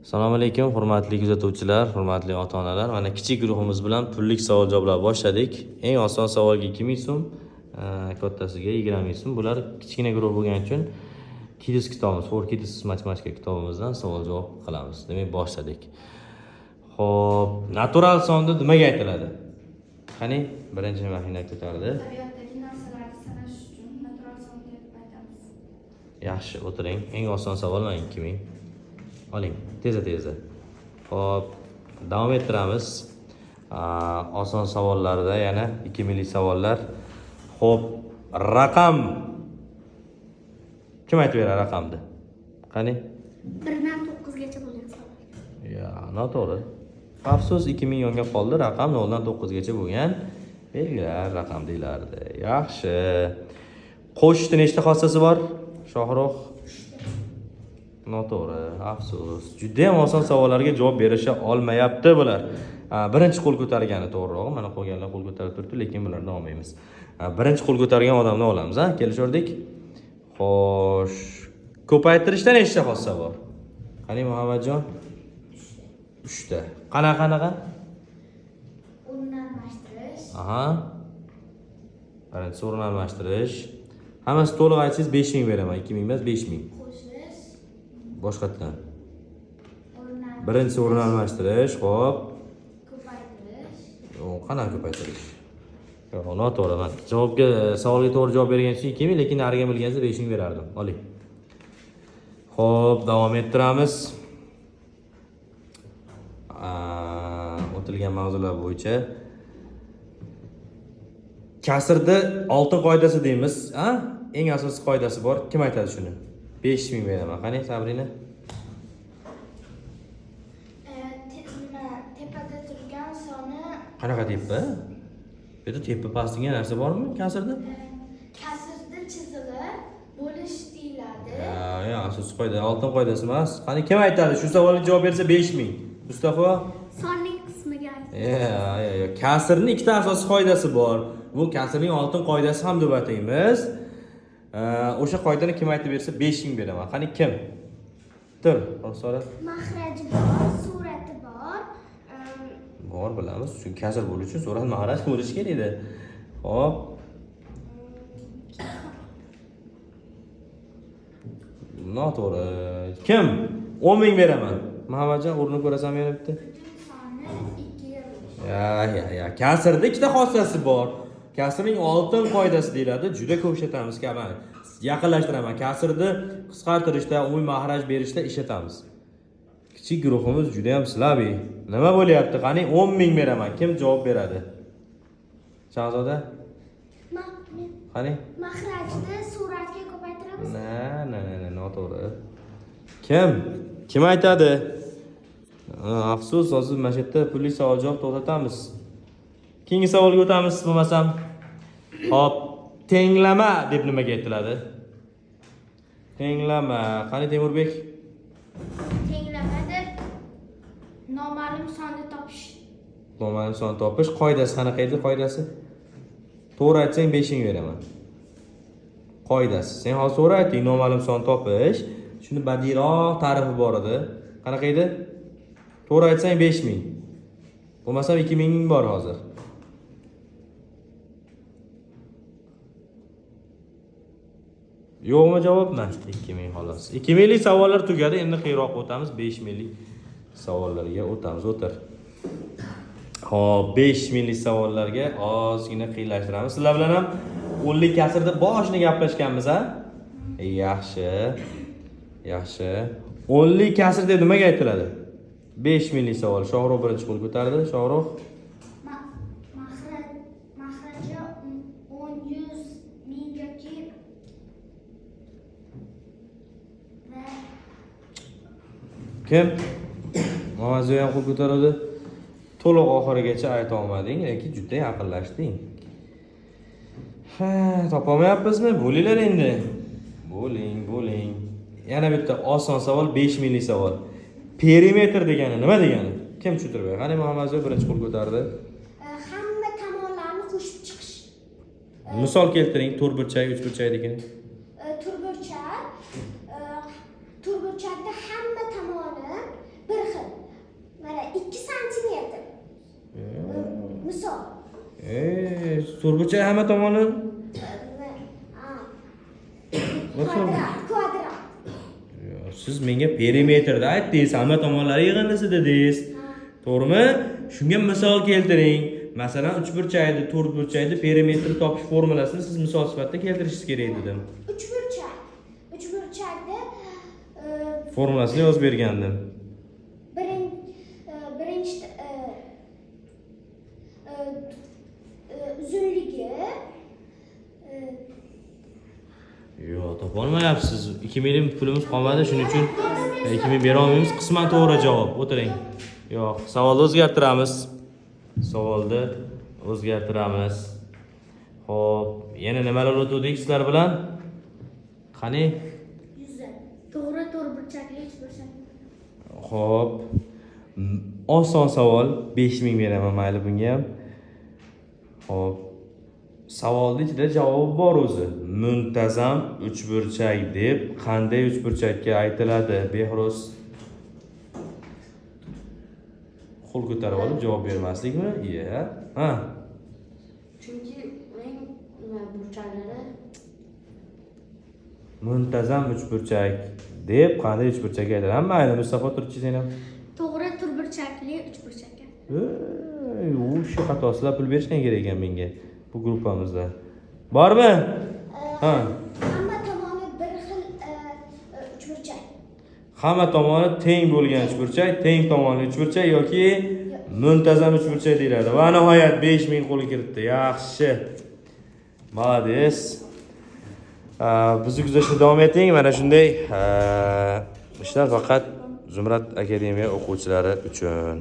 Assalomu alaykum, hurmatli kuzatuvchilar, hurmatli ota-onalar. Mana kichik guruhimiz bilan pullik savol-javoblar boshladik. Eng oson savolga 2000 so'm, kattasiga 20 ming so'm. Bular kichkina guruh bo'lgani uchun Kids kitobimiz, For Kids matematika kitobimizdan savol-javob qilamiz. Demak, boshladik. Xo'p, natural sonda nimaga aytiladi? Qani, birinchi mashina ko'tardi. Tabiatdagi narsalarni sanash uchun natural son deb aytamiz. Yaxshi, o'tiring. Eng oson savol mana 2000. Oling, teza. Xo'p, davom ettiramiz. Oson savollarda yana 2000 lik savollar. Xo'p, raqam. Kim aytib beradi raqamni? Qani? 1 dan 9 gacha bo'lgan savol. Ya, noto'g'ri. Afsus 2000 yonga qoldi. Raqam 0 dan 9 gacha bo'lgan belgilar raqam deyilardi. Yaxshi. Qo'shishning nechta xossasi bor? Shohruh. Noto'g'ri, afsus. Juda ham oson savollarga javob berisha olmayapti bular. Birinchi qo'l ko'targani to'g'riroq. Mana qolganlar qo'l ko'tarib turibdi, lekin bularni olmaymiz. Birinchi qo'l ko'targan odamni olamiz, kelishordik. Xo'sh, ko'paytirishda nechta xossa bor? Qani Muhammadjon? 3 ta. Qanaqa? O'rnalmashtirish. Birinchisi o'rnalmashtirish. Hammasi to'liq aytsangiz 5000 beraman, 2000 emas, 5000. Qo'shish. Boshqatdan. Birinchisi o'rnalmashtirish, xo'p. Ko'paytirish. Qanaqa ko'paytirish? Yo'q, noto'g'ri. Men javobga, savolga to'g'ri javob bergan uchun 2000, lekin nariga bilganingizda 5000 berardim. Oling. Xo'p, davom ettiramiz. O'tilgan mavzular bo'yicha kasrda oltin qoidasi deymiz, eng asosiy qoidasi bor. Kim aytadi shuni? 5000 beraman. Qani, Sabrina? Tepada turgan soni. Qanaqa tepa? Bu yerda tepa past degan narsa bormi kasrda? Kasrda chizilib bo'lish deyiladi. Ya, asosiy qoida, oltin qoidasi emas. Qani, kim aytadi? Shu savolga javob bersa 5000. Mustafa? Sonning qismiga aytadi. Ya. Kasrning ikkita asosiy qoidasi bor. Bu kasrning oltin qoidasi ham deb ataymiz. O'sha qoidani kim aytib bersa 5000 beraman. Qani kim? Tur, so'ra. Mahraji bor, surati bor. Bor bilamiz. Chunki kasr bo'lish uchun surat mahraj bo'lishi kerak edi. Xo'p. Noto'g'ri. Kim? 10000 beraman. Muhammadjon, o'rnini ko'rasanmi yana bitta? Soni 2 Ya. Kasrda ikkita xossasi bor. Kasrning oltin qoidasi deyiladi. Juda ko'p ishlatamiz kamani. Yaqinlashtiraman. Kasrni qisqartirishda, umumiy mahraj berishda ishlatamiz. Kichik guruhimiz juda ham silabiy. Nima bo'lyapti? Qani 10000 beraman. Kim javob beradi? Shahzoda? Qani? Mahrajni suratga ko'paytiramiz. Na, noto'g'ri. Kim aytadi? Afsus, hozir mana shu yerda pulli savol javob to'xtatamiz. Keyingi savolga o'tamiz bo'lmasam. Hop, tenglama deb nimaga aytiladi? Tenglama. Qani Temurbek? Tenglama deb noma'lum sonni topish. Noma'lum son topish qoidasi qanaqa edi? Qoidasi? To'g'ri aytsang 5000 beraman. Qoidasi. Sen hozir to'g'ri aytding, noma'lum son topish. Shuni badiyroq ta'rifi bor edi. Qanaqa edi? To'g'ri aytsang 5000. Bo'lmasam 2000 bor hozir. Yo'qmi javobmi? 2000 xolos. 2000 lik savollar tugadi. Endi qiyroqqa o'tamiz. 5000 lik savollarga o'tamiz. O'tir. Xo'p, 5000 lik savollarga ozgina qiyinlashtiramiz. Sizlar bilan ham 10 lik kasrda boshini gaplashganmiz, Yaxshi. 10 lik kasr deb nimaga aytiladi? 5000 lik savol. Shohruh birinchi qo'l ko'tardi. Shohruh. Mahraji 100 ming yoki Kim? Mavazoy ham qo'l ko'taradi. To'liq oxirigacha ayta olmading, lekin juda yaqinlashding. Topolmayapmizmi? Bo'linglar endi. Bo'ling. Yana bitta oson savol, 5000 lik savol. Perimetr degani nima degani? Kim tushuntirib beradi? Qani Muhammadjon birinchi qo'l ko'tardi. Hamma tomonlarni qo'shib chiqish. Misol keltiring, to'rtburchak, uchburchak degani. To'rtburchakda hamma tomoni bir 2 santimetr. Misol. To'rtburchak hamma tomoni Kvadrat. siz menga perimetrda aytdingiz, hamma tomonlari yig'indisi dedingiz. To'g'rimi? Shunga misol keltiring. Masalan, 3 burchakni, 4 burchakni perimetr topish formulasini siz misol sifatida keltirishingiz kerak dedim. 3 burchak. 3 burchakda Formulasini yozib bergandim. birinchi uzunligi Yo'q, topolmayapsiz. 2000 pulimiz qolmadi, shuning uchun 2000 bera olmaymiz. Qisman to'g'ri javob. O'tiring. Yo'q, savolni o'zgartiramiz. Savolni o'zgartiramiz. Xo'p, yana nimalar o'tdik sizlar bilan? Qani? yuzi. To'g'ri to'rtburchakli uchburchak. Xo'p. Oson savol, 5000 beraman mayli bunga ham. Xo'p. Savolning ichida javob bor o'zi. Muntazam uchburchak deb qanday uchburchakka aytiladi? Behruz. Qo'l ko'tarib olib javob bermaslikmi? Iya. Ha. Chunki uning burchaklari Muntazam uchburchak deb qanday uchburchakka aytiladi? Mayli, Mustafa turchi sen ham. To'g'ri to'rtburchakli uchburchakka. U shu xatosizlar pul berishgan kerak ekan menga bu gruppamizda. Bormi? Ha. Hamma tomoni bir xil uchburchak. Hamma tomoni teng bo'lgan uchburchak, teng tomonli uchburchak yoki muntazam uchburchak deyiladi. Va nihoyat 5000 qo'lga kiritdi. Yaxshi. Молодец. Bizni kuzatishda davom eting. Mana shunday ishlar faqat Zumrad akademiya o'quvchilari uchun.